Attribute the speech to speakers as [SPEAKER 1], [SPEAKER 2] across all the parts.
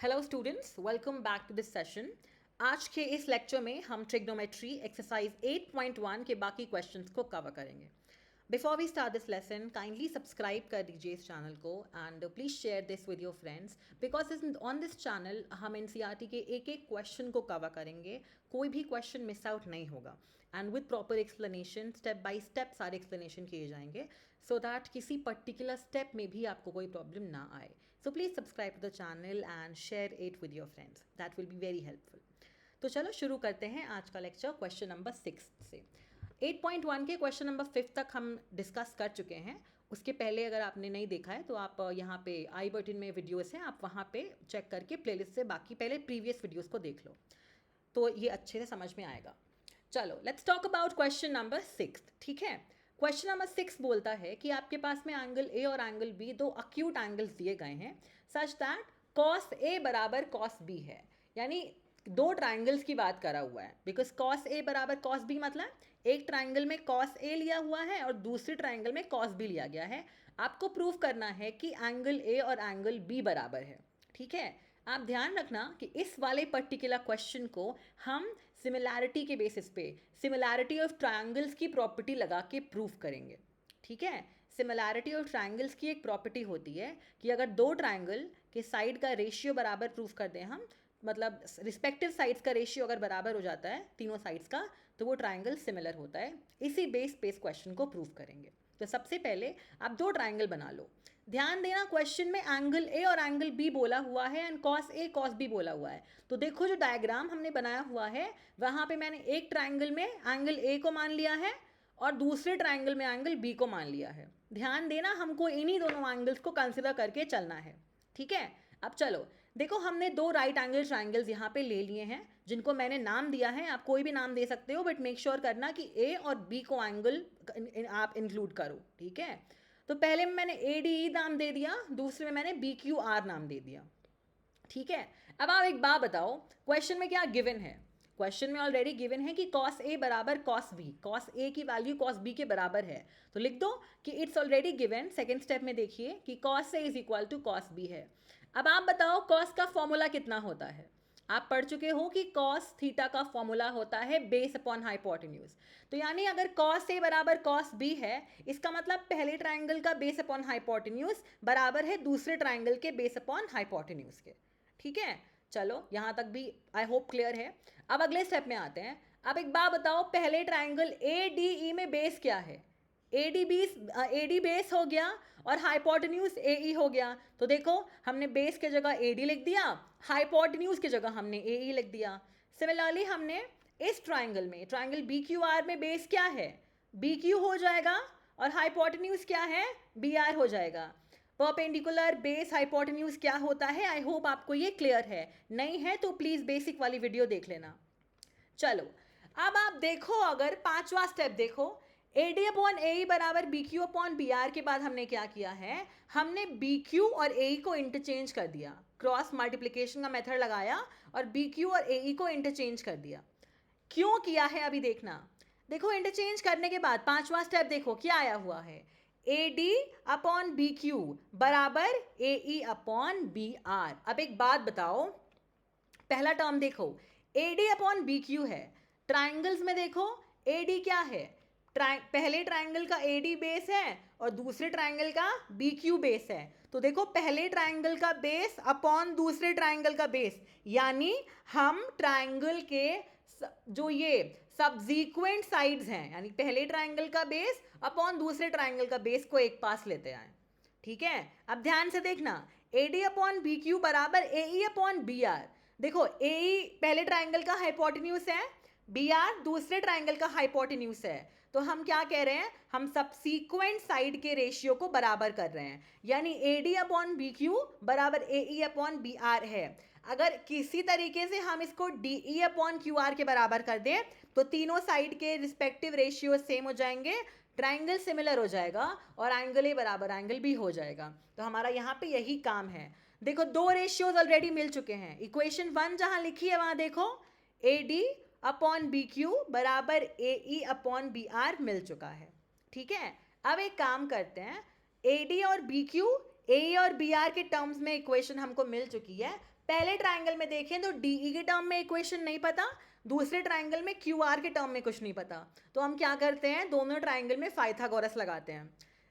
[SPEAKER 1] Hello students, welcome back to this session. आज के इस लेक्चर में हम ट्रिग्नोमेट्री एक्सरसाइज 8.1 के बाकी क्वेश्चंस को कवर करेंगे। Before we start this lesson, kindly subscribe कर दीजिए इस चैनल को and please share this with your friends because on this channel हम एनसीईआरटी के एक एक क्वेश्चन को कवर करेंगे, कोई भी क्वेश्चन मिस आउट नहीं होगा and with proper explanation, step by step सारे एक्सप्लेनेशन किए जाएंगे सो दैट किसी पर्टिकुलर स्टेप में भी आपको कोई प्रॉब्लम ना आए। So please subscribe to the channel and share it with your friends. That will be very helpful. तो चलो शुरू करते हैं आज का लेक्चर क्वेश्चन नंबर 6 से। 8.1 के क्वेश्चन नंबर 5 तक हम डिस्कस कर चुके हैं। उसके पहले अगर आपने नहीं देखा है तो आप यहाँ पे आई बटन में वीडियोस हैं, आप वहाँ पे चेक करके प्लेलिस्ट से बाकी पहले प्रीवियस वीडियोस को देख लो तो ये अच्छे से समझ में आएगा। चलो let's talk about question number 6। ठीक है, क्वेश्चन नंबर 6 बोलता है कि आपके पास में एंगल ए और एंगल बी दो अक्यूट एंगल्स दिए गए हैं सच दैट कॉस ए बराबर कॉस बी है, यानी दो ट्राइंगल्स की बात करा हुआ है। बिकॉज कॉस ए बराबर कॉस बी मतलब एक ट्राइंगल में कॉस ए लिया हुआ है और दूसरे ट्राइंगल में कॉस बी लिया गया है। आपको प्रूव करना है कि एंगल ए और एंगल बी बराबर है। ठीक है, आप ध्यान रखना कि इस वाले पर्टिकुलर क्वेश्चन को हम सिमिलैरिटी के बेसिस पे सिमिलैरिटी ऑफ ट्रायंगल्स की प्रॉपर्टी लगा के प्रूव करेंगे। ठीक है, सिमिलैरिटी ऑफ ट्रायंगल्स की एक प्रॉपर्टी होती है कि अगर दो ट्रायंगल के साइड का रेशियो बराबर प्रूव कर दें हम, मतलब रिस्पेक्टिव साइड्स का रेशियो अगर बराबर हो जाता है तीनों साइड्स का, तो वो ट्रायंगल सिमिलर होता है। इसी बेस पे इस क्वेश्चन को प्रूव करेंगे। तो सबसे पहले आप दो ट्रायंगल बना लो। ध्यान देना, क्वेश्चन में एंगल ए और एंगल बी बोला हुआ है and cos A cos B बोला हुआ है। तो देखो जो डायग्राम हमने बनाया हुआ है वहाँ पे मैंने एक ट्रायंगल में एंगल ए को मान लिया है और दूसरे ट्रायंगल में एंगल बी को मान लिया है। ध्यान देना, हमको इन्हीं दोनों एंगल्स को कंसिडर करके चलना है। ठीक है, अब चलो देखो, हमने दो राइट एंगल ट्रायंगल्स यहाँ पे ले लिए हैं जिनको मैंने नाम दिया है। आप कोई भी नाम दे सकते हो बट मेक श्योर करना कि ए और बी को एंगल आप इंक्लूड करो। ठीक है, तो पहले में मैंने ए डी ई नाम दे दिया, दूसरे में मैंने बी क्यू आर नाम दे दिया। ठीक है, अब आप एक बात बताओ, क्वेश्चन में क्या गिवन है? क्वेश्चन में ऑलरेडी गिवन है कि कॉस ए बराबर कॉस बी, कॉस ए की वैल्यू कॉस बी के बराबर है। तो लिख दो कि it's already given. Second step में देखिए कि cos A is equal to cos B है। अब आप बताओ कॉस का फॉर्मूला कितना होता है? आप पढ़ चुके हो कि कॉस थीटा का फॉर्मूला होता है बेस अपॉन हाइपोटेन्यूज। तो यानी अगर कॉस ए बराबर कॉस बी है, इसका मतलब पहले ट्राइंगल का बेस अपॉन हाइपोटेन्यूज बराबर है दूसरे ट्राइंगल के बेस अपॉन हाइपोटेन्यूज के। ठीक है, चलो यहाँ तक भी आई होप क्लियर है। अब अगले स्टेप में आते हैं। अब एक बात बताओ, पहले ट्राइंगल ए डी ई में बेस क्या है? ए डी बेस हो गया और हाइपोटेन्यूज ए ई हो गया। तो देखो हमने बेस के जगह ए डी लिख दिया, हाइपोटेन्यूज की जगह हमने ए ई लिख दिया। सिमिलरली हमने इस ट्राइंगल में, ट्राइंगल बी क्यू आर में बेस क्या है? बी क्यू हो जाएगा और हाइपोटेन्यूज क्या है? बी आर हो जाएगा। परपेंडिकुलर बेस हाइपोटेन्यूज क्या होता है? आई होप आपको ये क्लियर है। नहीं है तो प्लीज बेसिक वाली वीडियो देख लेना। चलो अब आप देखो, अगर पांचवा स्टेप देखो, A D upon A E बराबर B Q upon B R के बाद हमने क्या किया है? हमने बी क्यू और ए ई को इंटरचेंज कर दिया, क्रॉस मल्टीप्लिकेशन का मेथड लगाया और बी क्यू और ए ई को इंटरचेंज कर दिया। क्यों किया है अभी देखना। देखो इंटरचेंज करने के बाद पांचवा स्टेप देखो क्या आया हुआ है, A D upon B Q बराबर A E upon B R. अब एक बात बताओ, पहला टर्म देखो A D upon B Q है, ट्राइंगल्स में देखो ए डी क्या है? पहले ट्राइंगल का ए डी बेस है और दूसरे ट्राइंगल का बी क्यू बेस है। तो देखो पहले ट्राइंगल का बेस अपॉन दूसरे ट्राइंगल का बेस, यानी हम ट्राइंगल के जो ये सब्जीक्वेंट साइड्स हैं, यानी पहले ट्राइंगल का बेस अपॉन दूसरे ट्राइंगल का बेस को एक पास लेते आए। ठीक है, अब ध्यान से देखना, A D upon B Q बराबर A E upon B R. देखो ए ई पहले ट्राइंगल का हाइपोटेन्यूज है, बी आर दूसरे ट्राइंगल का हाइपोटेन्यूज है। तो हम क्या कह रहे हैं? हम सबसीक्वेंट साइड के रेशियो को बराबर कर रहे हैं, यानी A D upon B Q बराबर A E upon B R है। अगर किसी तरीके से हम इसको D E upon Q R के बराबर कर दें तो तीनों साइड के रिस्पेक्टिव रेशियो सेम हो जाएंगे, ट्राइंगल सिमिलर हो जाएगा और एंगल ए बराबर एंगल बी हो जाएगा। तो हमारा यहाँ पे यही काम है। देखो दो रेशियोज ऑलरेडी मिल चुके हैं। इक्वेशन 1 जहाँ लिखी है वहाँ देखो A D upon B Q बराबर A E upon B R मिल चुका है। ठीक है, अब एक काम करते हैं, ए डी और बी क्यू ए और बी आर के टर्म्स में इक्वेशन हमको मिल चुकी है। पहले ट्राइंगल में देखें तो DE के टर्म में इक्वेशन नहीं पता, दूसरे ट्राइंगल में QR के टर्म में कुछ नहीं पता, तो हम क्या करते हैं, दोनों ट्राइंगल में पाइथागोरस लगाते हैं।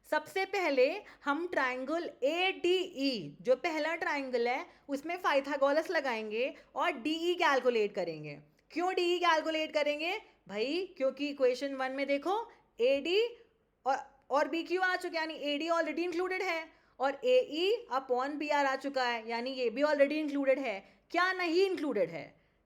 [SPEAKER 1] सबसे पहले हम ट्राइंगल ADE, जो पहला ट्राइंगल है, उसमें पाइथागोरस लगाएंगे और DE कैलकुलेट करेंगे। क्यों DE कैलकुलेट करेंगे भाई, क्योंकि इक्वेशन 1 में देखो AD और BQ आ चुका है, यानी AD ऑलरेडी इंक्लूडेड है, और AE अपॉन BR आ चुका है, यानी ये भी ऑलरेडी इंक्लूडेड है। क्या नहीं इंक्लूडेड है,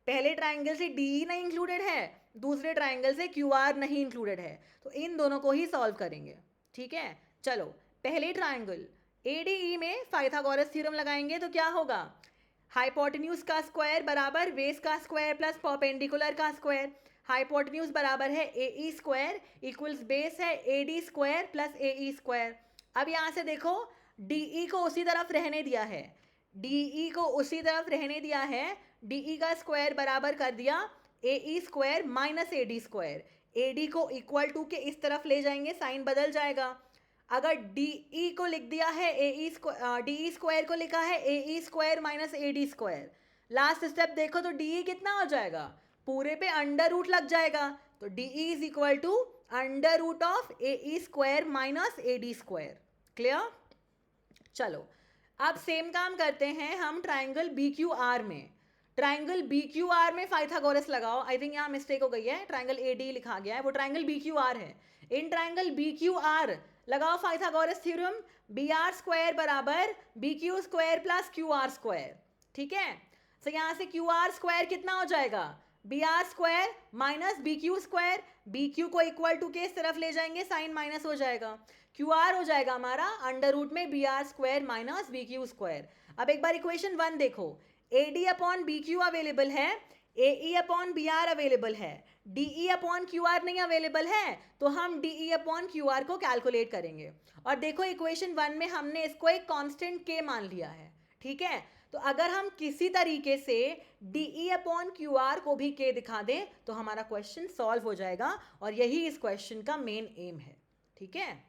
[SPEAKER 1] पहले ट्राइंगल से DE नहीं इंक्लूडेड है, दूसरे ट्राइंगल से QR नहीं इंक्लूडेड है, तो इन दोनों को ही सॉल्व करेंगे। ठीक है, चलो पहले ट्राइंगल ADE में पाइथागोरस थ्योरम लगाएंगे तो क्या होगा, हाइपोटेन्यूज का स्क्वायर बराबर बेस का स्क्वायर प्लस परपेंडिकुलर का स्क्वायर। हाइपोटेन्यूज बराबर है AE स्क्वायर इक्वल्स बेस है AD square plus AE square. अब यहाँ से देखो DE को उसी तरफ रहने दिया है, DE को उसी तरफ रहने दिया है, DE का स्क्वायर बराबर कर दिया AE square minus AD square. AD को इक्वल टू के इस तरफ ले जाएंगे, साइन बदल जाएगा। अगर DE को लिख दिया है DE स्क्वायर को लिखा है AE square minus AD square, last step देखो तो DE कितना हो जाएगा, पूरे पे अंडर रूट लग जाएगा, तो DE is equal to under root of AE square minus AD square. Clear? चलो अब सेम काम करते हैं हम ट्राइंगल BQR में। ट्राइंगल BQR में पाइथागोरस लगाओ। आई थिंक यहाँ मिस्टेक हो गई है, ट्राइंगल AD लिखा गया है, वो ट्राइंगल BQR है। इन ट्राइंगल BQR लगाओ पाइथागोरस थ्योरम, BR स्क्वायर बराबर BQ square plus QR square. ठीक है, तो यहाँ से QR स्क्वायर कितना हो जाएगा, BR square minus BQ square. BQ को इक्वल टू के इस तरफ ले जाएंगे, साइन माइनस हो जाएगा, QR हो जाएगा हमारा अंडर रूट में BR square minus BQ square. अब एक बार इक्वेशन 1 देखो, AD अपॉन BQ अवेलेबल है, AE अपॉन BR अवेलेबल है, DE अपॉन QR नहीं अवेलेबल है, तो हम DE अपॉन QR को कैलकुलेट करेंगे। और देखो इक्वेशन 1 में हमने इसको एक कांस्टेंट K मान लिया है। ठीक है, तो अगर हम किसी तरीके से DE अपॉन QR को भी K दिखा दें तो हमारा क्वेश्चन सॉल्व हो जाएगा, और यही इस क्वेश्चन का मेन एम है। ठीक है,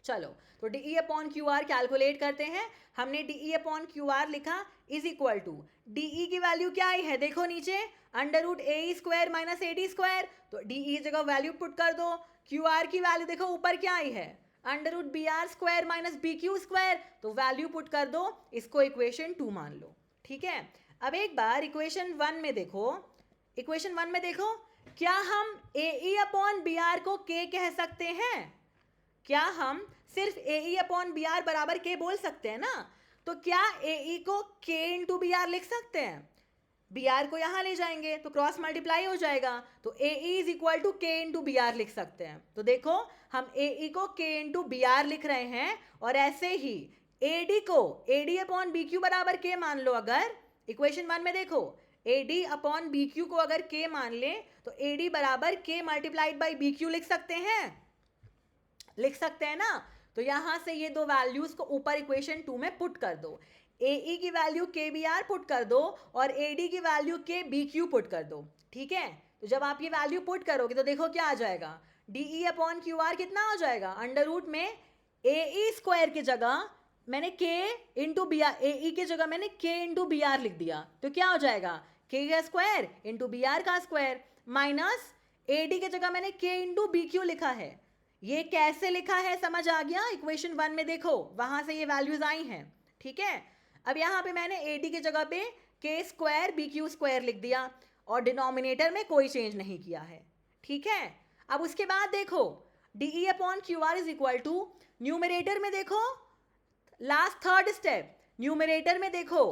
[SPEAKER 1] चलो तो DE अपॉन QR कैलकुलेट करते हैं। हमने DE अपॉन QR लिखा इज इक्वल टू, DE की वैल्यू क्या आई है देखो नीचे, under root AE square minus AD square, तो DE जगह वैल्यू पुट कर दो। QR की वैल्यू देखो ऊपर क्या आई है, under root BR square minus BQ square, तो वैल्यू पुट कर दो, इसको इक्वेशन 2 मान लो। ठीक है, अब एक बार इक्वेशन 1 में देखो, इक्वेशन 1 में देखो क्या हम AE अपॉन BR को K कह सकते हैं, क्या हम सिर्फ AE अपॉन BR बराबर K बोल सकते हैं ना, तो क्या AE को K इंटू BR लिख सकते हैं, BR को यहाँ ले जाएंगे तो क्रॉस मल्टीप्लाई हो जाएगा, तो AE is equal to K into BR लिख सकते हैं। तो देखो हम AE को K इंटू BR लिख रहे हैं, और ऐसे ही AD को AD अपॉन BQ बराबर K मान लो। अगर इक्वेशन 1 में देखो AD अपॉन BQ को अगर K मान ले तो AD बराबर K मल्टीप्लाइड बाई BQ लिख सकते हैं, लिख सकते हैं ना। तो यहां से ये दो वैल्यूज को ऊपर इक्वेशन 2 में पुट कर दो, AE की वैल्यू KBR पुट कर दो और AD की वैल्यू KBQ पुट कर दो। ठीक है, तो जब आप ये वैल्यू पुट करोगे तो देखो क्या आ जाएगा, DE अपॉन QR कितना हो जाएगा, अंडर रूट में AE स्क्वायर की जगह मैंने K इंटू BR, AE की जगह मैंने K इंटू BR लिख दिया, तो क्या हो जाएगा K का स्क्वायर इंटू BR का स्क्वायर, माइनस AD की जगह मैंने K इंटू BQ लिखा है। ये कैसे लिखा है समझ आ गया, इक्वेशन 1 में देखो वहां से ये वैल्यूज आई हैं। ठीक है, अब यहाँ पे मैंने AD की जगह पे K स्क्वायर BQ स्क्वायर लिख दिया और डिनोमिनेटर में कोई चेंज नहीं किया है। ठीक है, अब उसके बाद देखो DE upon QR is equal to, numerator में देखो लास्ट थर्ड स्टेप, न्यूमरेटर में देखो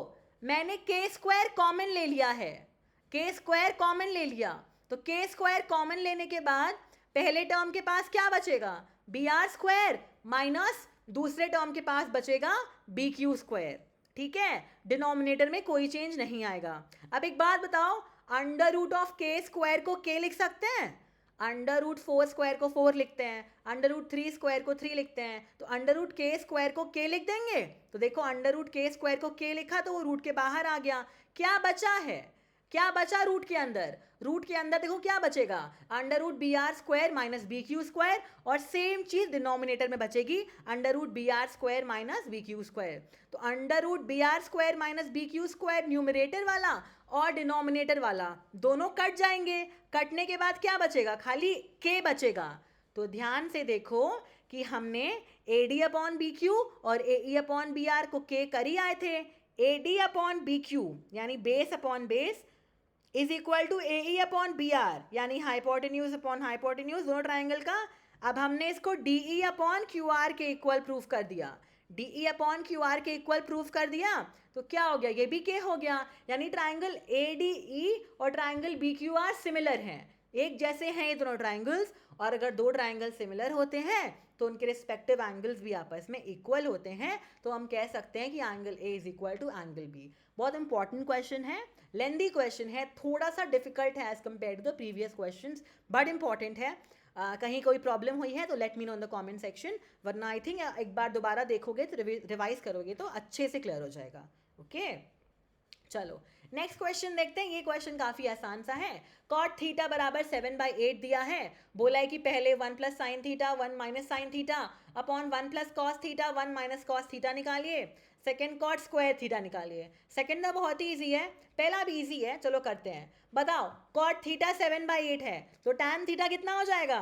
[SPEAKER 1] मैंने K स्क्वायर कॉमन ले लिया है, K स्क्वायर कॉमन ले लिया, तो K स्क्वायर कॉमन लेने के बाद पहले टर्म के पास क्या बचेगा, BR स्क्वायर माइनस दूसरे टर्म के पास बचेगा BQ स्क्वायर। ठीक है, डिनोमिनेटर में कोई चेंज नहीं आएगा। अब एक बात बताओ, under root of K square को K लिख सकते हैं, अंडर रूट 4 स्क्वायर को 4 लिखते हैं, अंडर रूट 3 स्क्वायर को 3 लिखते हैं, तो अंडर रूट K स्क्वायर को K लिख देंगे। तो देखो अंडर रूट K स्क्वायर को K लिखा तो वो रूट के बाहर आ गया, क्या बचा है, क्या बचा रूट के अंदर? रूट के अंदर देखो क्या बचेगा, under root B R square minus B Q square, और सेम चीज डिनोमिनेटर में बचेगी, under root B R square minus B Q square. तो under root B R square minus B Q square numerator वाला और डिनोमिनेटर वाला दोनों cut जाएंगे। कटने के बाद क्या बचेगा, खाली के बचेगा। तो ध्यान से देखो कि हमने A D upon B Q और A E upon B R को के कर ही आए थे। A D upon B Q यानी base upon base is equal to A E upon B R यानी हाइपोटेन्यूज अपॉन हाइपोटेन्यूज दोनों ट्राइंगल का। अब हमने इसको D E upon Q R के इक्वल प्रूफ कर दिया, D E upon Q R के इक्वल प्रूफ कर दिया, तो क्या हो गया, ये भी के हो गया। यानी ट्राइंगल ए डी ई और triangle B Q R similar हैं, एक जैसे हैं ये दोनों ट्राइंगल्स। और अगर दो ट्राइंगल सिमिलर होते हैं तो उनके रिस्पेक्टिव एंगल्स भी आपस में इक्वल होते हैं, तो हम कह सकते हैं कि angle A is equal to angle B. बहुत इंपॉर्टेंट क्वेश्चन है, लेंदी क्वेश्चन है, थोड़ा सा डिफिकल्ट है as compare to the previous questions, but important है। कहीं कोई प्रॉब्लम हुई है तो let me know in the comment section, वरना आई थिंक एक बार दोबारा देखोगे तो रिवाइज करोगे तो अच्छे से क्लियर हो जाएगा। ओके चलो नेक्स्ट क्वेश्चन देखते हैं। ये क्वेश्चन काफी आसान सा है। कॉट थीटा बराबर 7/8 दिया है, बोला है कि पहले 1 plus sine theta 1 minus sine theta upon 1 plus cos theta 1 minus cos theta निकालिए। सेकंड कॉट स्क्वायर थीटा निकालिए। सेकंड तो बहुत ही ईजी है, पहला भी ईजी है, चलो करते हैं। बताओ कॉट थीटा 7/8 है तो टैन थीटा कितना हो जाएगा,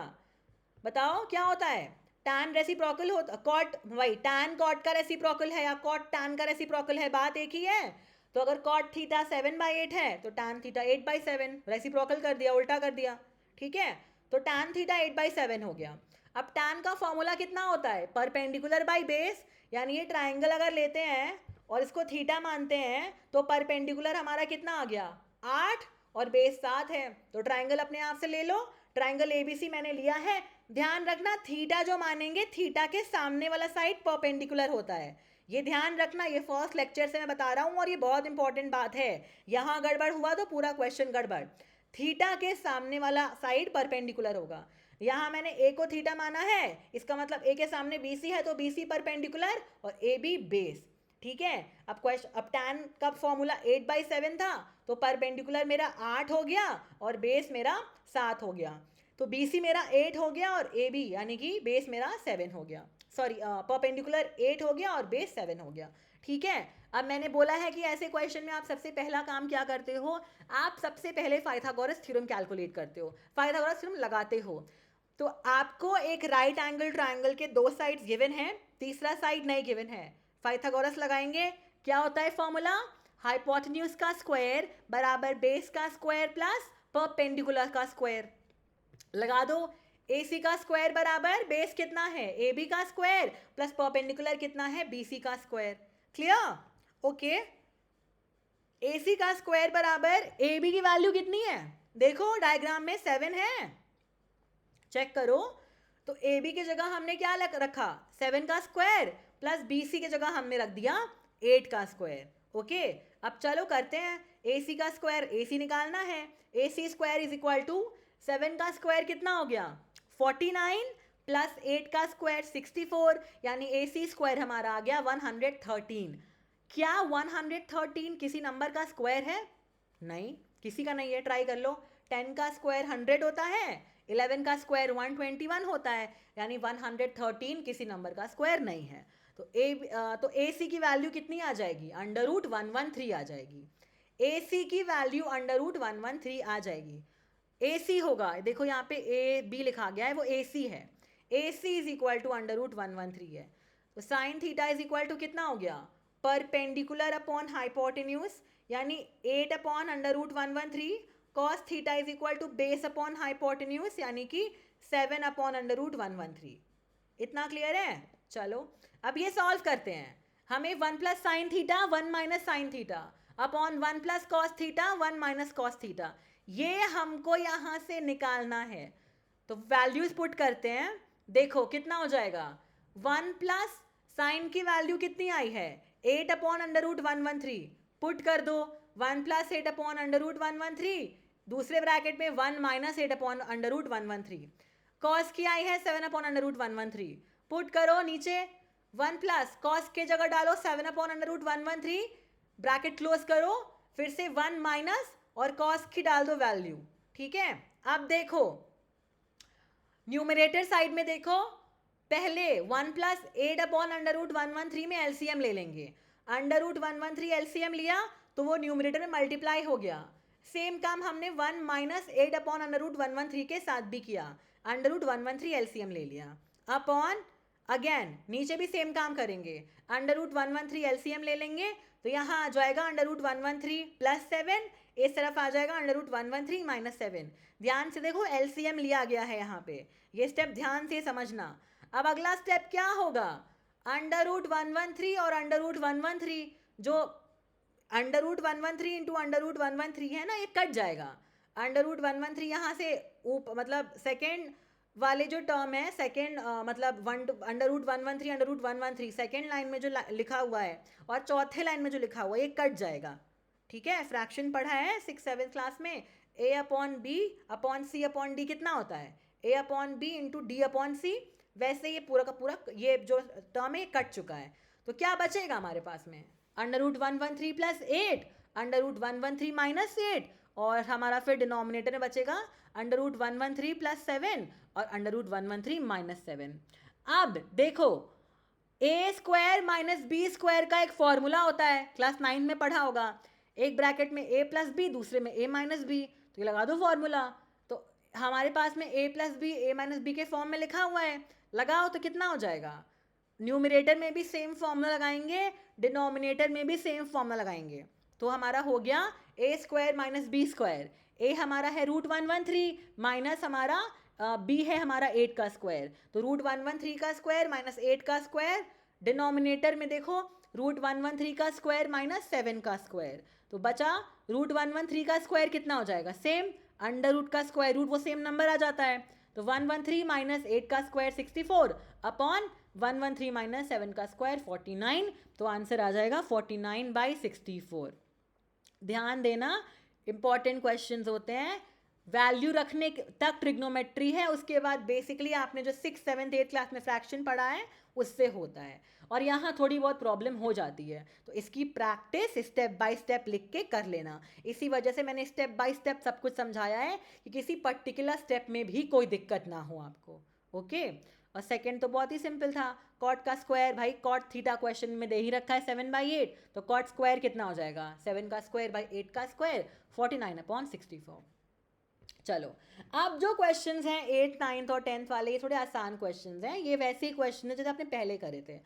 [SPEAKER 1] बताओ क्या होता है। टैन रेसिप्रोकल होता, कॉट वही टैन कॉट का रेसिप्रोकल है या कॉट टैन का रेसिप्रोकल है, बात एक ही है। तो अगर कॉट थीटा 7/8 है तो टैन थीटा 8/7, रेसिप्रोकल कर दिया, उल्टा कर दिया, ठीक है। तो टैन थीटा 8/7 हो गया। अब टैन का फॉर्मूला कितना होता है, परपेंडिकुलर बाई बेस, यानी ये ट्राइंगल अगर लेते हैं और इसको थीटा मानते हैं तो परपेंडिकुलर हमारा कितना आ गया 8 और बेस 7 है, तो ट्राइंगल अपने आप से ले लो। ट्राइंगल एबीसी मैंने लिया है, ध्यान रखना थीटा जो मानेंगे थीटा के सामने वाला साइड परपेंडिकुलर होता है, ये ध्यान रखना, ये फर्स्ट लेक्चर से मैं बता रहा हूँ और ये बहुत इंपॉर्टेंट बात है। यहाँ गड़बड़ हुआ तो पूरा क्वेश्चन गड़बड़। थीटा के सामने वाला साइड परपेंडिकुलर होगा। यहाँ मैंने ए को थीटा माना है, इसका मतलब ए के सामने बीसी है तो बीसी परपेंडिकुलर और ए बी बेस, ठीक है। अब टैन का फॉर्मूला 8/7 था तो परपेंडिकुलर मेरा 8 हो गया और बेस मेरा 7 हो गया, तो बीसी मेरा 8 हो गया और ए बी यानी कि बेस मेरा 7 हो गया, सॉरी परपेंडिकुलर 8 हो गया और बेस 7 हो गया, ठीक है। अब मैंने बोला है कि ऐसे क्वेश्चन में आप सबसे पहला काम क्या करते हो, आप सबसे पहले पाइथागोरस थ्योरम कैलकुलेट करते हो, पाइथागोरस थ्योरम लगाते हो। तो आपको एक राइट एंगल ट्राइंगल के दो साइड्स गिवन हैं, तीसरा साइड नहीं गिवन है, पाइथागोरस लगाएंगे। क्या होता है फॉर्मूला, हाइपोटेन्यूज का स्क्वायर बराबर बेस का स्क्वायर प्लस परपेंडिकुलर का स्क्वायर। लगा दो, AC का स्क्वायर बराबर बेस कितना है AB का स्क्वायर प्लस परपेंडिकुलर कितना है BC का स्क्वायर। Clear, okay. AC का स्क्वायर बराबर AB की वैल्यू कितनी है, देखो डायग्राम में 7 है, चेक करो। तो AB की जगह हमने क्या रखा 7 का स्क्वायर प्लस BC की जगह हमने रख दिया 8 का स्क्वायर, ओके। अब चलो करते हैं, AC का स्क्वायर AC निकालना है, AC square is equal to 7 का स्क्वायर कितना हो गया 49 प्लस 8 का स्क्वायर 64, यानी AC स्क्वायर हमारा आ गया 113। क्या 113 किसी नंबर का स्क्वायर है, नहीं किसी का नहीं है, ट्राई कर लो। 10 का स्क्वायर 100 होता है, 11 का स्क्वायर 121 होता है, यानी 113 किसी नंबर का स्क्वायर नहीं है। तो AC की वैल्यू कितनी आ जाएगी, √113 आ जाएगी। AC की वैल्यू √113 आ जाएगी। AC होगा, देखो यहाँ पे AB लिखा गया है वो AC है, AC इज इक्वल टू √113 है। तो sine theta is equal to कितना हो गया, परपेंडिकुलर अपॉन हाइपोटेन्यूज यानी 8 upon √113, cos theta is equal to base upon hypotenuse यानी कि 7 अपॉन √113। इतना क्लियर है। चलो अब ये सॉल्व करते हैं। हमें 1 plus sine theta 1 minus sine theta upon 1 plus cos theta 1 minus cos theta, ये हमको यहाँ से निकालना है। तो वैल्यूज पुट करते हैं, देखो कितना हो जाएगा, 1 प्लस साइन की वैल्यू कितनी आई है 8 अपॉन √113, पुट कर दो 1 प्लस 8 अपॉन √113, दूसरे ब्रैकेट में 1 माइनस 8 अपॉन √113, कॉस की आई है 7 अपॉन √113, पुट करो नीचे 1 प्लस कॉस के जगह डालो 7 अपॉन √113, ब्रैकेट क्लोज करो, फिर से 1 माइनस और कॉस की डाल दो वैल्यू, ठीक है। अब देखो न्यूमरेटर साइड में देखो, पहले 1 प्लस 8/√113 में एलसीएम ले लेंगे। √113 एलसीएम लिया तो वो न्यूमरेटर में मल्टीप्लाई हो गया। सेम काम हमने 1 माइनस 8/√113 के साथ भी किया, √113 एलसीएम ले लिया अपॉन, अगेन नीचे भी सेम काम करेंगे, √113 एलसीएम ले लेंगे तो यहाँ आ जाएगा √113 प्लस 7, इस तरफ आ जाएगा √113 माइनस 7। ध्यान से देखो एलसीएम लिया गया है यहाँ पे, ये स्टेप ध्यान से समझना। अब अगला स्टेप क्या होगा, √113 और √113, जो √113 इंटू √113 है ना, ये कट जाएगा। √113 यहाँ से मतलब सेकेंड वाले जो टर्म है, सेकेंड मतलब √113 सेकेंड लाइन में जो लिखा हुआ है और चौथे लाइन में जो लिखा हुआ है ये कट जाएगा, ठीक है। फ्रैक्शन पढ़ा है 6-7 क्लास में, A/B/C/D कितना होता है, A/B इंटू D/C। वैसे ये पूरा का पूरा ये जो टर्म है ये कट चुका है, तो क्या बचेगा हमारे पास में, √113 प्लस 8, √113 माइनस 8, और हमारा फिर डिनोमिनेटर में बचेगा √113 प्लस 7 और √113 माइनस 7। अब देखो A² माइनस B² का एक फॉर्मूला होता है, क्लास 9 में पढ़ा होगा, एक ब्रैकेट में A प्लस बी, दूसरे में A माइनस बी, तो ये लगा दो फॉर्मूला। तो हमारे पास में A plus B A minus B के फॉर्म में लिखा हुआ है, लगाओ तो कितना हो जाएगा, न्यूमरेटर में भी सेम फॉर्मूला लगाएंगे, डिनोमिनेटर में भी सेम फॉर्मूला लगाएंगे, तो हमारा हो गया A² माइनस B²। A हमारा है √113 माइनस हमारा B है हमारा 8 का स्क्वायर, तो √113 का स्क्वायर माइनस 8 का स्क्वायर, डिनोमिनेटर में देखो √113 का स्क्वायर माइनस 7 का स्क्वायर, तो बचा √113 का स्क्वायर कितना हो जाएगा, सेम अंडर रूट का स्क्वायर रूट, वो सेम नंबर आ जाता है, तो 113 माइनस 8 का स्क्वायर 64 अपॉन 113 माइनस 7 का स्क्वायर 49, तो आंसर आ जाएगा 49/64। ध्यान देना इंपॉर्टेंट क्वेश्चंस होते हैं, वैल्यू रखने तक ट्रिग्नोमेट्री है, उसके बाद बेसिकली आपने जो 6, 7, 8 क्लास में फ्रैक्शन पढ़ा है उससे होता है, और यहाँ थोड़ी बहुत प्रॉब्लम हो जाती है, तो इसकी प्रैक्टिस स्टेप बाय स्टेप लिख के कर लेना। इसी वजह से मैंने स्टेप बाय स्टेप सब कुछ समझाया है कि किसी पर्टिकुलर स्टेप में भी कोई दिक्कत ना हो आपको, ओके। और सेकंड तो बहुत ही सिंपल था, कॉट का स्क्वायर, भाई कॉट थीटा क्वेश्चन में दे ही रखा है 7/8, तो कॉट स्क्वायर कितना हो जाएगा, 7 का स्क्वायर बाई 8 का स्क्वायर 49/64। चलो अब जो क्वेश्चंस हैं 8th 9th और 10th वाले, ये थोड़े आसान क्वेश्चंस हैं, ये वैसे ही क्वेश्चन है जैसे आपने पहले करे थे।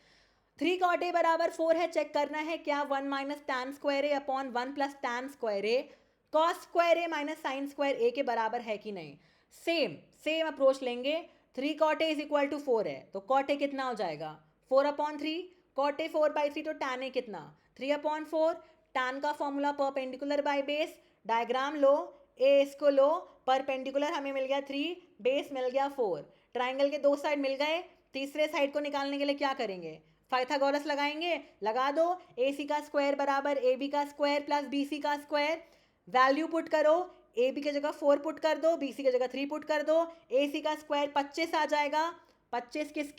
[SPEAKER 1] 3 cot A बराबर 4 है, चेक करना है क्या 1 minus tan square A upon 1 plus tan square A cos square A minus sine square A के बराबर है कि नहीं। सेम अप्रोच लेंगे, 3 cot A is equal to 4 है, तो cot A कितना हो जाएगा 4/3, cot A 4/3, तो tan A कितना 3/4, tan का formula perpendicular by base, diagram लो, ए इसको लो, परपेंडिकुलर हमें मिल गया 3, बेस मिल गया 4, ट्राइंगल के दो साइड मिल गए, तीसरे साइड को निकालने के लिए क्या करेंगे, पाइथागोरस लगाएंगे, लगा दो, ए सी का स्क्वायर बराबर ए बी का स्क्वायर प्लस बी सी का स्क्वायर, वैल्यू पुट करो, ए बी की जगह 4 पुट कर दो, बी सी की जगह 3 पुट कर दो, ए सी का स्क्वायर 25 आ जाएगा, 25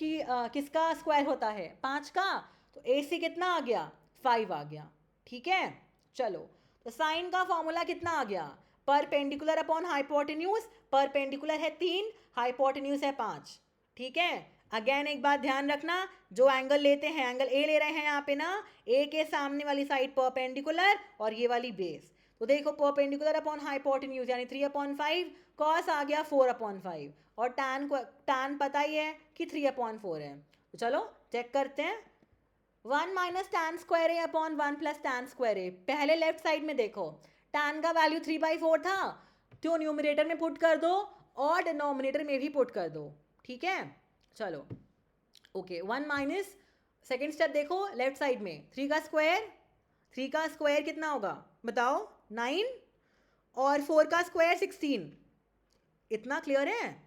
[SPEAKER 1] किसका स्क्वायर होता है 5 का, तो ए सी कितना आ गया 5 आ गया, ठीक है। चलो तो साइन का फॉर्मूला कितना आ गया, परपेंडिकुलर अपॉन हाइपोटेन्यूज, परपेंडिकुलर है 3, हाइपोटेन्यूज है 5, ठीक है। अगेन एक बात ध्यान रखना, जो एंगल लेते हैं, एंगल ए ले रहे हैं यहाँ पे ना, ए के सामने वाली साइड परपेंडिकुलर और ये वाली बेस, तो देखो परपेंडिकुलर अपॉन हाइपोटेन्यूज यानी 3/5, कॉस आ गया 4/5, और टैन पता ही है कि 3/4 है, तो चलो चेक करते हैं। 1 माइनस टैन स्क्वायर ए अपॉन 1 प्लस टैन स्क्वायर ए, पहले लेफ्ट साइड में देखो टैन का वैल्यू 3/4 था, तो न्यूमरेटर में पुट कर दो और डिनोमिनेटर में भी पुट कर दो, ठीक है। चलो ओके, 1 माइनस, सेकेंड स्टेप देखो लेफ्ट साइड में 3 का स्क्वायर कितना होगा बताओ 9, और 4 का स्क्वायर 16, इतना क्लियर है।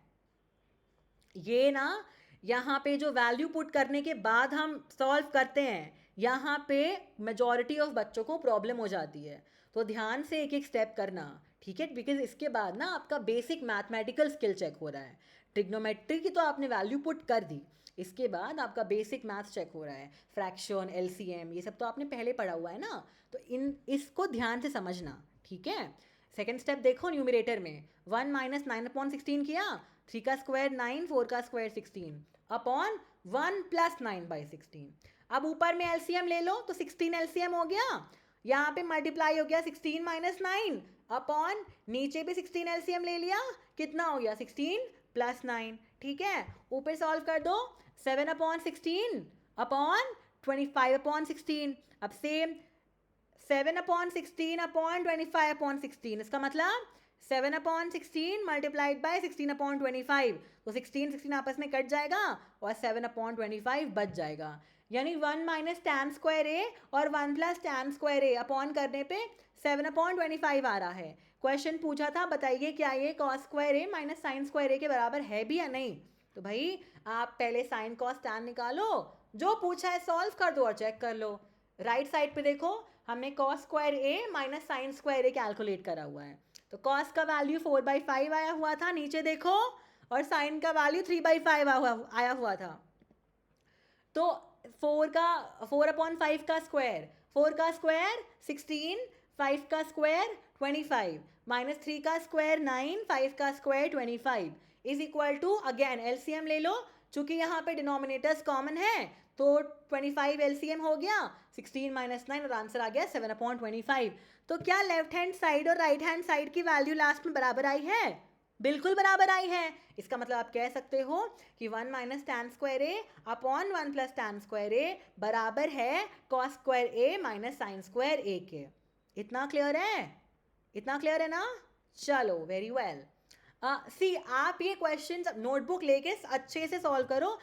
[SPEAKER 1] ये ना यहाँ पे जो वैल्यू पुट करने के बाद हम सॉल्व करते हैं, यहाँ पे मेजॉरिटी ऑफ बच्चों को प्रॉब्लम हो जाती है, तो ध्यान से एक एक स्टेप करना, ठीक है, बिकॉज इसके बाद ना आपका बेसिक मैथमेटिकल स्किल चेक हो रहा है। ट्रिग्नोमेट्री की तो आपने वैल्यू पुट कर दी, इसके बाद आपका बेसिक मैथ्स चेक हो रहा है, फ्रैक्शन एलसीएम ये सब तो आपने पहले पढ़ा हुआ है ना, तो इसको ध्यान से समझना, ठीक है। सेकेंड स्टेप देखो न्यूमरेटर में, 1 माइनस 9/16 किया, 3 का स्क्वायर 9, 4 का स्क्वायर 16 अपॉन 1 प्लस 9/16। अब ऊपर में एलसीएम ले लो तो 16 एलसीएम हो गया, यहाँ पे मल्टीप्लाई हो गया 16 माइनस 9 अपॉन नीचे भी 16 एलसीएम ले लिया, कितना हो गया 16 प्लस 9। ठीक है, ऊपर सॉल्व कर दो, 7/16 अपॉन 25/16। अब सेम 7/16 अपॉन 25/16, इसका मतलब 7/16 मल्टीप्लाइड बाय 16/25, तो 16 आपस में कट जाएगा और 7/25 बच जाएगा। यानी 1 माइनस टैन स्क्वायर ए और 1 प्लस टैन स्क्वायर ए अपॉन करने पे 7/25 आ रहा है। क्वेश्चन पूछा था बताइए क्या ये कॉस स्क्वायर ए माइनस साइन स्क्वायर ए के बराबर है भी या नहीं। तो भाई आप पहले साइन कॉस टैन निकालो, जो पूछा है सॉल्व कर दो और चेक कर लो। राइट साइड पे देखो, हमने कॉस स्क्वायर ए माइनस साइन स्क्वायर ए कैलकुलेट करा हुआ है। तो कॉस का वैल्यू 4/5 आया हुआ था नीचे देखो, और साइन का वैल्यू 3/5 आया हुआ था। तो 4/5 का स्क्वायर, 4 का स्क्वायर 16, 5 का स्क्वायर 25, माइनस 3 का स्क्वायर 9, 5 का square 25 is equal to, again LCM ले लो, चूंकि यहाँ पे डिनोमिनेटर्स कॉमन है तो 25 एलसीएम हो गया, 16 माइनस 9 और आंसर आ गया 7/25। तो क्या लेफ्ट हैंड साइड और राइट हैंड साइड की वैल्यू लास्ट में बराबर आई है? बिल्कुल बराबर आई है। इसका मतलब आप कह सकते हो कि 1 माइनस टैन स्क्वायर ए अपॉन 1 प्लस टैन स्क्वायर ए बराबर है कॉस स्क्वायर ए माइनस साइन स्क्वायर ए के। इतना क्लियर है? इतना क्लियर है ना? चलो वेरी वेल। सी आप ये क्वेश्चन नोटबुक लेके अच्छे से सॉल्व करो,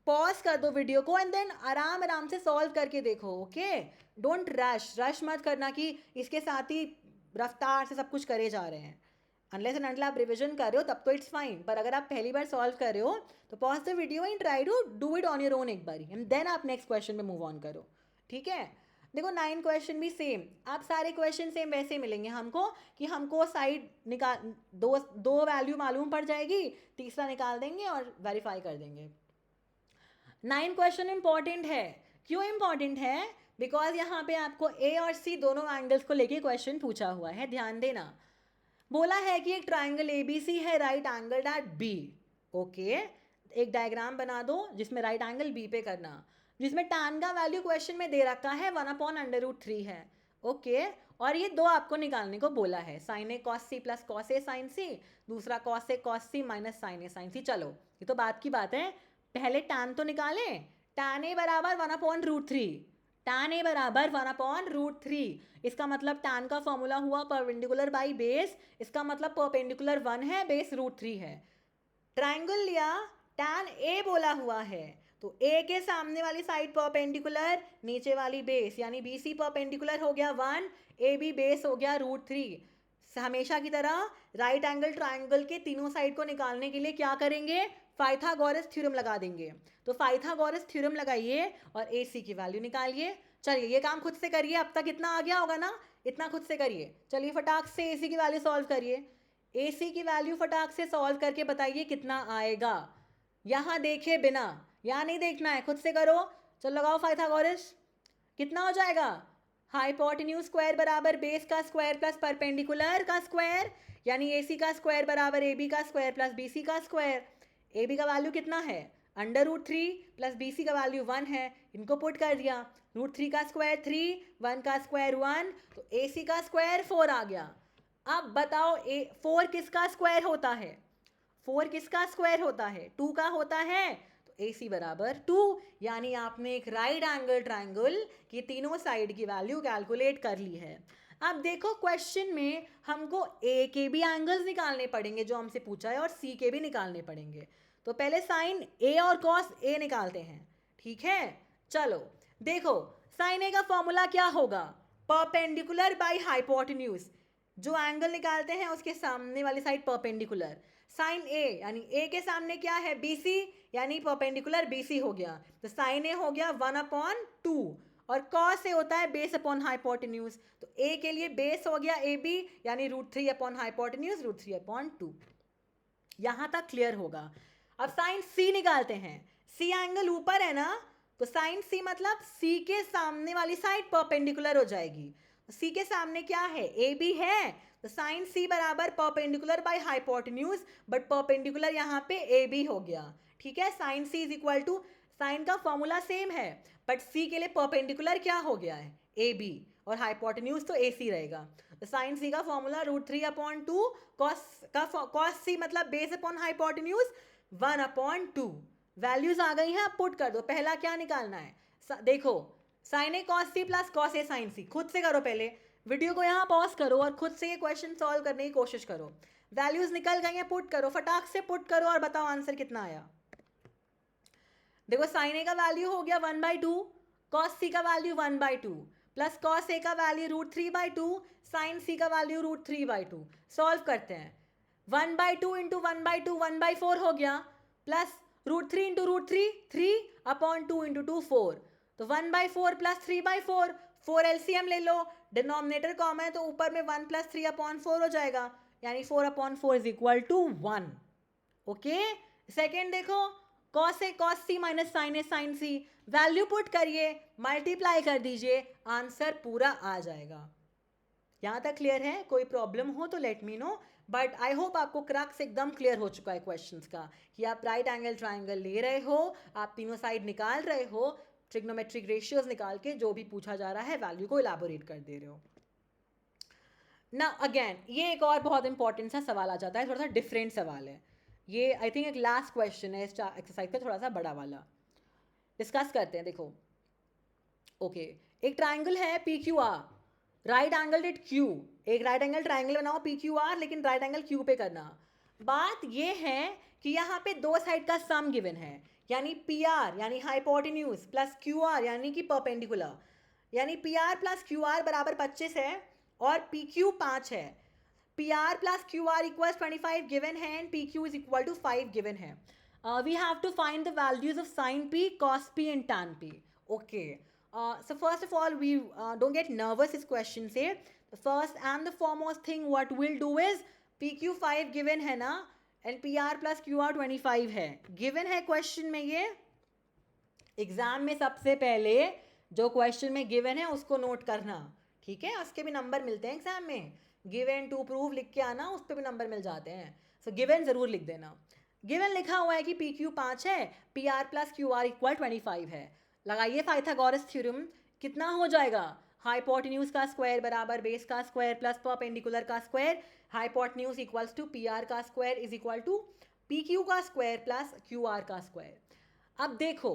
[SPEAKER 1] पॉज कर दो वीडियो को एंड देन आराम आराम से सॉल्व करके देखो। ओके, डोंट रश मत करना कि इसके साथ ही रफ्तार से सब कुछ करे जा रहे हैं। अनलेस एंड अनटिल आप रिविजन कर रहे हो तब तो इट्स फाइन, पर अगर आप पहली बार सॉल्व कर रहे हो तो pause the video and try to do it on your own एक बारी, एंड देन आप नेक्स्ट क्वेश्चन में मूव ऑन करो। ठीक है, देखो 9 क्वेश्चन भी सेम, आप सारे क्वेश्चन सेम वैसे मिलेंगे हमको कि हमको साइड निकाल दो वैल्यू मालूम पड़ जाएगी, तीसरा निकाल देंगे और वेरीफाई कर देंगे। 9 क्वेश्चन इंपॉर्टेंट है। क्यों इंपॉर्टेंट है? बिकॉज यहाँ पे आपको ए और सी दोनों एंगल्स को लेके क्वेश्चन पूछा हुआ है, ध्यान देना। बोला है कि एक ट्राइंगल एबीसी है right angled at B. Okay, एक डायग्राम बना दो जिसमें राइट एंगल बी पे करना, जिसमें tan का वैल्यू क्वेश्चन में दे रखा है 1/√3 है। ओके, और ये दो आपको निकालने को बोला है, sign A cos C plus cos A sine सी, दूसरा cos A cos C minus sine A sine सी। चलो ये तो बात की बात है, पहले tan तो निकालें। tan ए बराबर 1/√3, tan ए बराबर 1/√3, इसका मतलब tan का फॉर्मूला हुआ परपेंडिकुलर बाई बेस, इसका मतलब परपेंडिकुलर 1 है, बेस √3 है। ट्राइंगल लिया, tan ए बोला हुआ है, तो ए के सामने वाली साइड परपेंडिकुलर, नीचे वाली बेस, यानी बी सी परपेंडिकुलर हो गया 1, ए बी बेस हो गया √3। हमेशा की तरह राइट एंगल ट्राइंगल के तीनों साइड को निकालने के लिए क्या करेंगे? पाइथागोरस थ्योरम लगा देंगे। तो पाइथागोरस थ्योरम लगाइए और ए सी की वैल्यू निकालिए। चलिए ये काम खुद से करिए, अब तक इतना आ गया होगा ना, इतना खुद से करिए। चलिए फटाक से ए सी की वैल्यू सॉल्व करिए। ए सी की वैल्यू फटाक से सॉल्व करके बताइए कितना आएगा। यहाँ देखे बिना, यहाँ नहीं देखना है, खुद से करो। चलो लगाओ पाइथागोरस, कितना हो जाएगा? हाइपोटेन्यूज स्क्वायर बराबर बेस का स्क्वायर प्लस परपेंडिकुलर का स्क्वायर, यानी ए सी का स्क्वायर बराबर ए बी का स्क्वायर प्लस बी सी का स्क्वायर। ए बी का वैल्यू कितना है? √3 प्लस बी सी का वैल्यू 1 है, इनको पुट कर दिया। √3 का स्क्वायर 3, 1 का स्क्वायर 1, तो ए सी का स्क्वायर 4 आ गया। अब बताओ 4 किसका स्क्वायर होता है? 4 किसका स्क्वायर होता है? 2 का होता है, तो ए सी बराबर 2, यानी आपने एक राइट एंगल ट्राइंगल की तीनों साइड की वैल्यू कैलकुलेट कर ली है। अब देखो क्वेश्चन में हमको ए के भी एंगल्स निकालने पड़ेंगे जो हमसे पूछा है, और सी के भी निकालने पड़ेंगे। तो पहले साइन ए और कॉस ए निकालते हैं। ठीक है, चलो देखो साइन ए का फॉर्मूला क्या होगा? परपेंडिकुलर बाई हाइपोटेन्यूज, जो एंगल निकालते हैं उसके सामने वाली साइड परपेंडिकुलर। साइन ए यानी ए के सामने क्या है? बी सी, यानी परपेंडिकुलर बी सी हो गया, तो साइन ए हो गया 1/2, और कॉस ए होता है बेस अपॉन हाइपोटेन्यूज, तो ए के लिए बेस हो गया ए बी, यानी √3 अपॉन हाइपोटेन्यूज √3/2। यहां तक क्लियर होगा। अब साइन सी निकालते हैं। सी एंगल ऊपर है ना, तो साइन सी मतलब सी के सामने वाली साइड परपेंडिकुलर हो जाएगी। सी के सामने क्या है? ए बी है, तो साइन सी बराबर perpendicular by hypotenuse, but perpendicular यहाँ पे ए बी हो गया, ठीक है। Sine C is equal to, sine का फॉर्मूला सेम है बट सी के लिए परपेंडिकुलर क्या हो गया है, ए बी, और हाइपोटेन्यूज तो ए सी रहेगा। तो साइन सी का फॉर्मूला √3/2, कॉस सी मतलब बेस अपॉन हाइपोटेन्यूज 1/2। वैल्यूज आ गई हैं, अब पुट कर दो। पहला क्या निकालना है, देखो sign A cos C plus cos A sine सी, खुद से करो, पहले वीडियो को यहाँ पॉज करो और खुद से ये क्वेश्चन सॉल्व करने की कोशिश करो। वैल्यूज निकल गई हैं, पुट करो, फटाक से पुट करो और बताओ आंसर कितना आया। देखो साइन ए का वैल्यू हो गया 1/2, कॉस सी का वैल्यू 1/2 प्लस कॉस ए का वैल्यू √3/2, साइन सी का वैल्यू √3/2। सॉल्व करते हैं, 1/2 इंटू 1/2 1/4 हो गया, प्लस √3 इंटू √3 3/2 इंटू 2 4, तो 1/4 प्लस 3/4, 4 एलसीएम ले लो, डिनोमिनेटर कॉमन है तो ऊपर में 1 प्लस 3/4 हो जाएगा, यानी 4/4 is equal to 1। Okay, second देखो, cos A cos C minus sine A sine C, value put करिए, मल्टीप्लाई कर दीजिए, आंसर पूरा आ जाएगा। यहाँ तक क्लियर है? कोई प्रॉब्लम हो तो let me no, but I hope आपको क्रक्स एकदम क्लियर हो चुका है क्वेश्चंस का, कि आप राइट एंगल ट्राइंगल ले रहे हो, आप तीनों साइड निकाल रहे हो, ट्रिग्नोमेट्रिक रेशियोज निकाल के जो भी पूछा जा रहा है वैल्यू को इलाबोरेट कर दे रहे हो ना। अगेन ये एक और बहुत इंपॉर्टेंट सा सवाल आ जाता है, थोड़ा सा डिफरेंट सवाल है ये, आई थिंक एक लास्ट क्वेश्चन है इस एक्सरसाइज का, थोड़ा सा बड़ा वाला डिस्कस करते हैं। देखो ओके, एक ट्राइंगल है P Q R, right angle at Q, एक राइट एंगल ट्राइंगल बनाओ पी क्यू आर, लेकिन राइट एंगल क्यू पे करना। बात ये है कि यहाँ पे दो साइड का सम गिवन है, यानी पी आर यानी हाइपोटेन्यूज प्लस क्यू आर यानी कि परपेंडिकुलर, यानी P R plus Q R बराबर 25 है और पी क्यू 5 है। P R plus Q R equals 25 given है and P Q is equal to 5 given है। We have to find the values of sin p, cos p and tan p. Okay. So first of all, we don't get nervous इस question से. The first and the foremost thing what we'll do is PQ 5 given है ना, and PR plus QR 25 है. Given है question में ये. Exam में सबसे पहले जो क्वेश्चन में गिवन है उसको नोट करना, ठीक है। उसके भी नंबर मिलते हैं एग्जाम में, गिवन टू प्रूव लिख के आना, उस पर भी नंबर मिल जाते हैं। सो गिवन ज़रूर लिख देना। गिवन लिखा हुआ है कि पी क्यू 5 है, P R plus Q are equal 25 है। लगाइए पाइथागोरस थ्योरम, कितना हो जाएगा, हाइपोटेन्यूज का स्क्वायर बराबर बेस का स्क्वायर प्लस परपेंडिकुलर का square, hypotenuse equals to P R का square is equal to P Q का स्क्वायर प्लस क्यू आर का स्क्वायर। अब देखो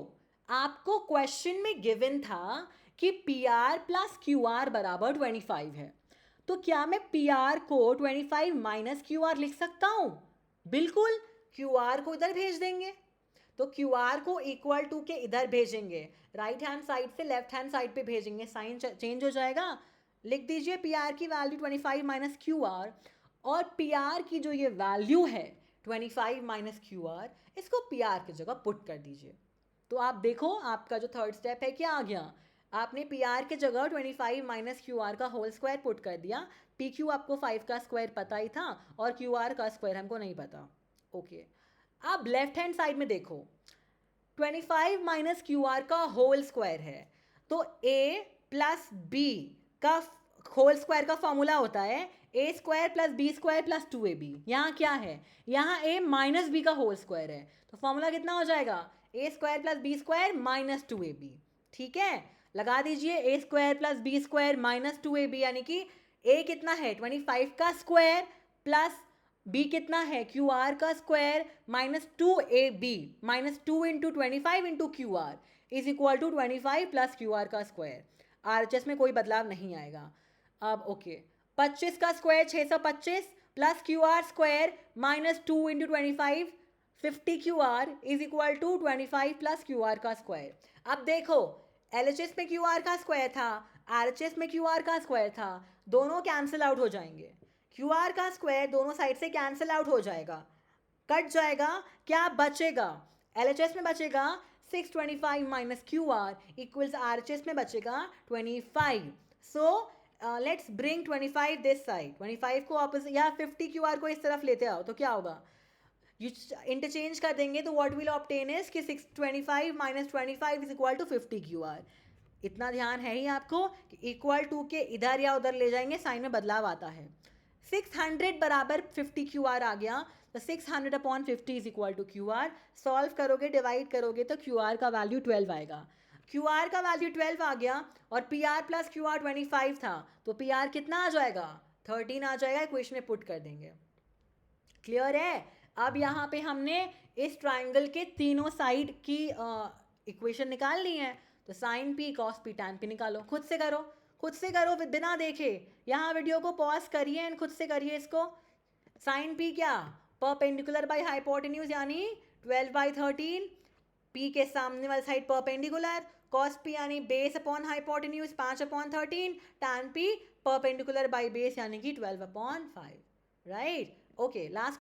[SPEAKER 1] आपको क्वेश्चन में गिवन था कि P R plus Q R बराबर 25 है, तो क्या मैं पी आर को 25 माइनस क्यू आर लिख सकता हूँ? बिल्कुल, क्यू आर को इधर भेज देंगे, तो क्यू आर को इक्वल टू के इधर भेजेंगे, राइट हैंड साइड से लेफ्ट हैंड साइड पे भेजेंगे, साइन चेंज हो जाएगा। लिख दीजिए पी आर की वैल्यू 25 माइनस क्यू आर, और पी आर की जो ये वैल्यू है 25 माइनस क्यू आर, इसको पी आर की जगह पुट कर दीजिए। तो आप देखो आपका जो थर्ड स्टेप है क्या आ गया, आपने पी आर की जगह 25 माइनस क्यू आर का होल स्क्वायर पुट कर दिया, पी क्यू आपको 5 का स्क्वायर पता ही था और क्यू आर का स्क्वायर हमको नहीं पता। ओके, अब लेफ्ट हैंड साइड में देखो 25 माइनस क्यू आर का होल स्क्वायर है, तो a प्लस बी का होल स्क्वायर का फॉर्मूला होता है a square plus B square plus 2ab। यहाँ क्या है, यहाँ a माइनस बी का होल स्क्वायर है, तो फॉर्मूला कितना हो जाएगा, a square plus B square minus 2ab। ठीक है, लगा दीजिए a square plus B square minus 2ab, यानी कि a कितना है 25 का स्क्वायर प्लस b कितना है क्यू आर का square minus 2ab, minus 2 into 25 into Q R is equal to 25 plus Q R का स्क्वायर। RHS में कोई बदलाव नहीं आएगा। अब ओके, 25 का square 625 plus Q R square minus 2 into 25 50 Q R is equal to 25 plus Q R का square. अब देखो LHS में क्यू आर का स्क्वायर था, RHS में क्यू आर का स्क्वायर था, दोनों कैंसिल आउट हो जाएंगे, क्यू आर का स्क्वायर दोनों साइड से कैंसिल आउट हो जाएगा, कट जाएगा, क्या बचेगा, LHS में बचेगा 625 minus Q R equals RHS में बचेगा 25। So let's bring 25 this side, 25 को ऑपोजिट या 50 क्यू आर को इस तरफ लेते आओ, तो क्या होगा, यू इंटरचेंज कर देंगे, तो व्हाट विल ऑब्टेन इज कि 625 minus 25 is equal to 50 Q R. इतना ध्यान है ही आपको कि इक्वल टू के इधर या उधर ले जाएंगे साइन में बदलाव आता है। 600 बराबर 50 क्यू आर आ गया, तो 600 upon 50 is equal to Q R. Solve करोगे, डिवाइड करोगे तो क्यू आर का वैल्यू 12 आएगा. क्यू आर का वैल्यू 12 आ गया और P R plus Q R 25 था, तो पी आर कितना आ जाएगा? 13 आ जाएगा. इक्वेशन में पुट कर देंगे. क्लियर है? अब यहाँ पे हमने इस ट्राइंगल के तीनों साइड की इक्वेशन निकाल ली है. तो sine P cos P tan P निकालो. खुद से करो, खुद से करो बिना देखे. यहाँ वीडियो को पॉज करिए एंड खुद से करिए इसको. साइन पी क्या? परपेंडिकुलर बाय हाइपोटेन्यूज यानी 12 बाई 13. पी के सामने वाली साइड परपेंडिकुलर. कॉस पी यानी base upon hypotenuse 5 upon 13. Tan P perpendicular by base यानी कि 12 अपॉन 5. राइट? Okay, last